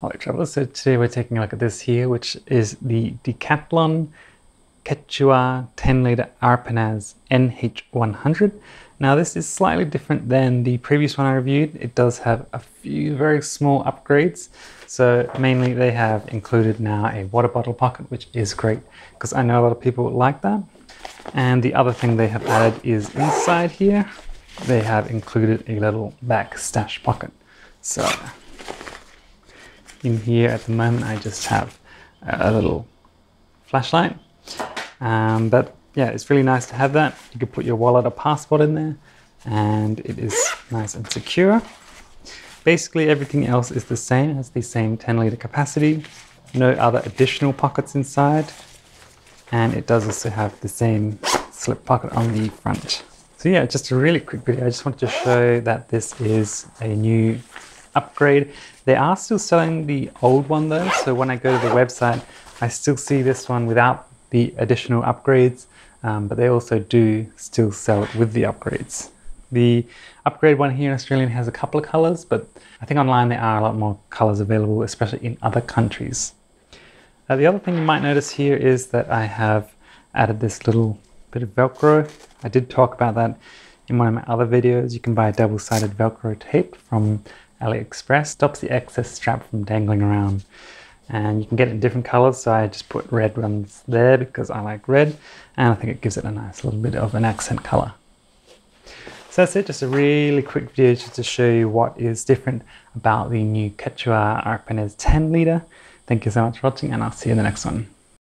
Hello travelers, so today we're taking a look at this here, which is the Decathlon Quechua 10 litre Arpenaz NH100. Now this is slightly different than the previous one I reviewed. It does have a few very small upgrades. So mainly they have included now a water bottle pocket, which is great because I know a lot of people like that. And the other thing they have added is inside here, they have included a little back stash pocket. So in here at the moment I just have a little flashlight, but yeah, it's really nice to have that. You could put your wallet or passport in there and it is nice and secure. Basically everything else is the same, it has the same 10 litre capacity, no other additional pockets inside, and it does also have the same slip pocket on the front. So yeah, just a really quick video. I just wanted to show that this is a new upgrade. They are still selling the old one though, so when I go to the website I still see this one without the additional upgrades, but they also do still sell it with the upgrades. The upgrade one here in Australia has a couple of colors, but I think online there are a lot more colors available, especially in other countries. The other thing you might notice here is that I have added this little bit of Velcro. I did talk about that in one of my other videos. You can buy double-sided Velcro tape from AliExpress. Stops the excess strap from dangling around, and you can get it in different colors, so I just put red ones there because I like red and I think it gives it a nice little bit of an accent color. So that's it, just a really quick video just to show you what is different about the new Quechua Arpenaz 10 litre. Thank you so much for watching and I'll see you in the next one.